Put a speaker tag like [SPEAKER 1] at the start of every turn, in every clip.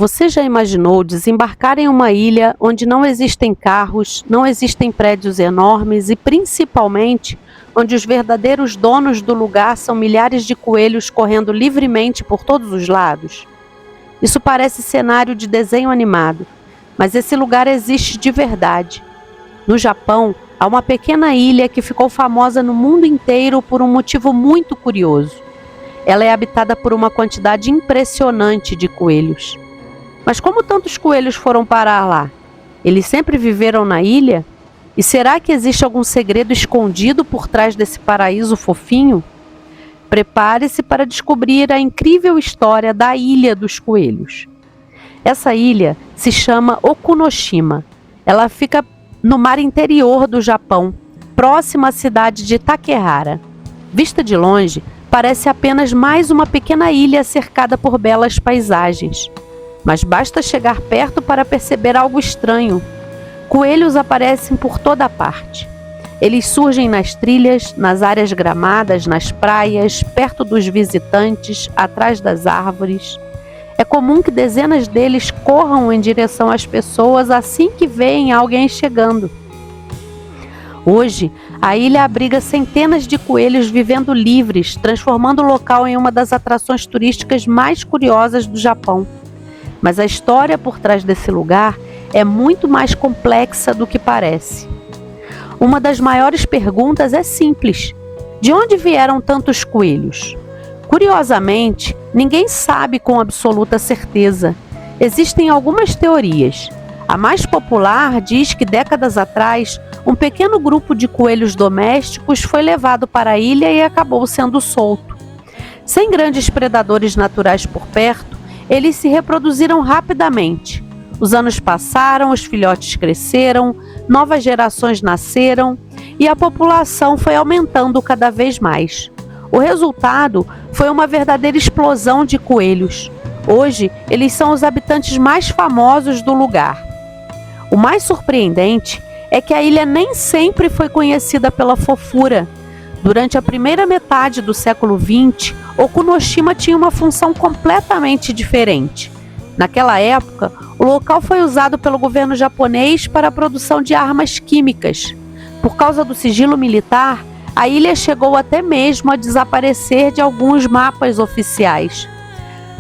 [SPEAKER 1] Você já imaginou desembarcar em uma ilha onde não existem carros, não existem prédios enormes e, principalmente, onde os verdadeiros donos do lugar são milhares de coelhos correndo livremente por todos os lados? Isso parece cenário de desenho animado, mas esse lugar existe de verdade. No Japão, há uma pequena ilha que ficou famosa no mundo inteiro por um motivo muito curioso. Ela é habitada por uma quantidade impressionante de coelhos. Mas como tantos coelhos foram parar lá? Eles sempre viveram na ilha? E será que existe algum segredo escondido por trás desse paraíso fofinho? Prepare-se para descobrir a incrível história da Ilha dos Coelhos. Essa ilha se chama Okunoshima. Ela fica no mar interior do Japão, próxima à cidade de Takehara. Vista de longe, parece apenas mais uma pequena ilha cercada por belas paisagens. Mas basta chegar perto para perceber algo estranho. Coelhos aparecem por toda parte. Eles surgem nas trilhas, nas áreas gramadas, nas praias, perto dos visitantes, atrás das árvores. É comum que dezenas deles corram em direção às pessoas assim que veem alguém chegando. Hoje, a ilha abriga centenas de coelhos vivendo livres, transformando o local em uma das atrações turísticas mais curiosas do Japão. Mas a história por trás desse lugar é muito mais complexa do que parece. Uma das maiores perguntas é simples: de onde vieram tantos coelhos? Curiosamente, ninguém sabe com absoluta certeza. Existem algumas teorias. A mais popular diz que décadas atrás, um pequeno grupo de coelhos domésticos foi levado para a ilha e acabou sendo solto. Sem grandes predadores naturais por perto, eles se reproduziram rapidamente. Os anos passaram, os filhotes cresceram, novas gerações nasceram e a população foi aumentando cada vez mais. O resultado foi uma verdadeira explosão de coelhos. Hoje, eles são os habitantes mais famosos do lugar. O mais surpreendente é que a ilha nem sempre foi conhecida pela fofura. Durante a primeira metade do século XX, Okunoshima tinha uma função completamente diferente. Naquela época, o local foi usado pelo governo japonês para a produção de armas químicas. Por causa do sigilo militar, a ilha chegou até mesmo a desaparecer de alguns mapas oficiais.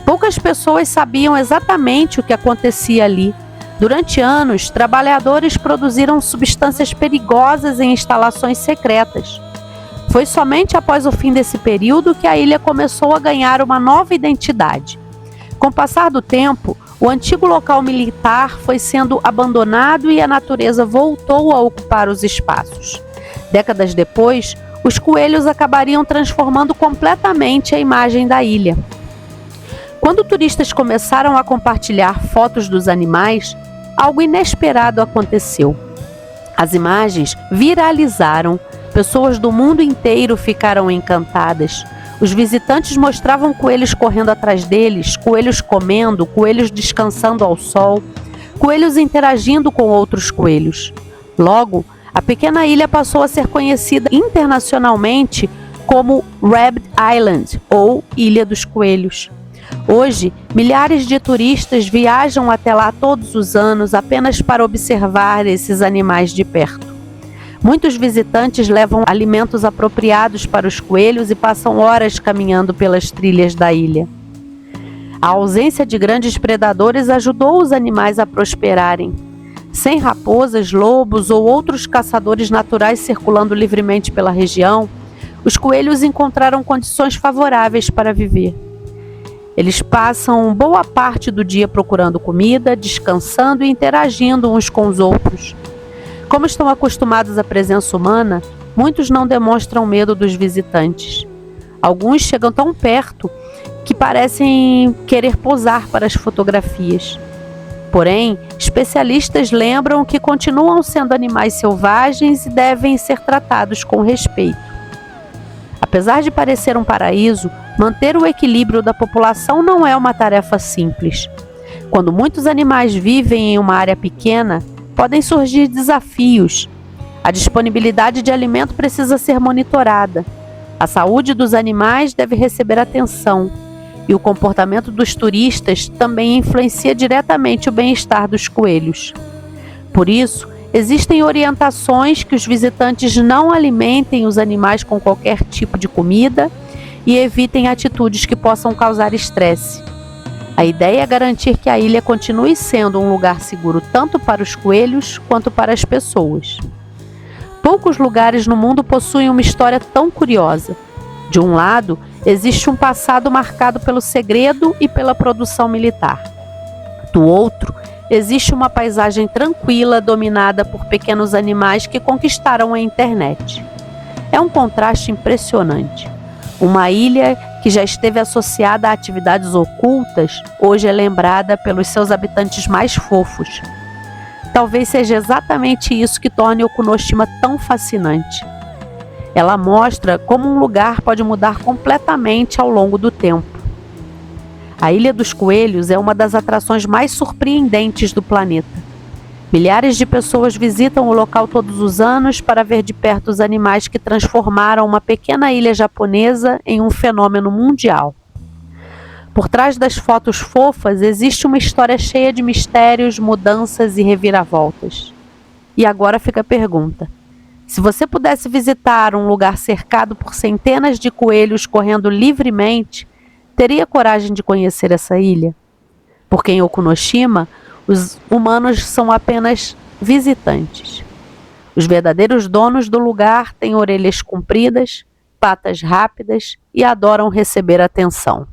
[SPEAKER 1] Poucas pessoas sabiam exatamente o que acontecia ali. Durante anos, trabalhadores produziram substâncias perigosas em instalações secretas. Foi somente após o fim desse período que a ilha começou a ganhar uma nova identidade. Com o passar do tempo, o antigo local militar foi sendo abandonado e a natureza voltou a ocupar os espaços. Décadas depois, os coelhos acabariam transformando completamente a imagem da ilha. Quando turistas começaram a compartilhar fotos dos animais, algo inesperado aconteceu. As imagens viralizaram. Pessoas do mundo inteiro ficaram encantadas. Os visitantes mostravam coelhos correndo atrás deles, coelhos comendo, coelhos descansando ao sol, coelhos interagindo com outros coelhos. Logo, a pequena ilha passou a ser conhecida internacionalmente como Rabbit Island, ou Ilha dos Coelhos. Hoje, milhares de turistas viajam até lá todos os anos apenas para observar esses animais de perto. Muitos visitantes levam alimentos apropriados para os coelhos e passam horas caminhando pelas trilhas da ilha. A ausência de grandes predadores ajudou os animais a prosperarem. Sem raposas, lobos ou outros caçadores naturais circulando livremente pela região, os coelhos encontraram condições favoráveis para viver. Eles passam boa parte do dia procurando comida, descansando e interagindo uns com os outros. Como estão acostumados à presença humana, muitos não demonstram medo dos visitantes. Alguns chegam tão perto que parecem querer posar para as fotografias. Porém, especialistas lembram que continuam sendo animais selvagens e devem ser tratados com respeito. Apesar de parecer um paraíso, manter o equilíbrio da população não é uma tarefa simples. Quando muitos animais vivem em uma área pequena, podem surgir desafios. A disponibilidade de alimento precisa ser monitorada. A saúde dos animais deve receber atenção. e o comportamento dos turistas também influencia diretamente o bem-estar dos coelhos. Por isso, existem orientações que os visitantes não alimentem os animais com qualquer tipo de comida e evitem atitudes que possam causar estresse. A ideia é garantir que a ilha continue sendo um lugar seguro tanto para os coelhos quanto para as pessoas. Poucos lugares no mundo possuem uma história tão curiosa. De um lado, existe um passado marcado pelo segredo e pela produção militar. Do outro, existe uma paisagem tranquila dominada por pequenos animais que conquistaram a internet. É um contraste impressionante. Uma ilha que já esteve associada a atividades ocultas, hoje é lembrada pelos seus habitantes mais fofos. Talvez seja exatamente isso que torne Okunoshima tão fascinante. Ela mostra como um lugar pode mudar completamente ao longo do tempo. A Ilha dos Coelhos é uma das atrações mais surpreendentes do planeta. Milhares de pessoas visitam o local todos os anos para ver de perto os animais que transformaram uma pequena ilha japonesa em um fenômeno mundial. Por trás das fotos fofas existe uma história cheia de mistérios, mudanças e reviravoltas. E agora fica a pergunta: se você pudesse visitar um lugar cercado por centenas de coelhos correndo livremente, teria coragem de conhecer essa ilha? Porque em Okunoshima, os humanos são apenas visitantes. Os verdadeiros donos do lugar têm orelhas compridas, patas rápidas e adoram receber atenção.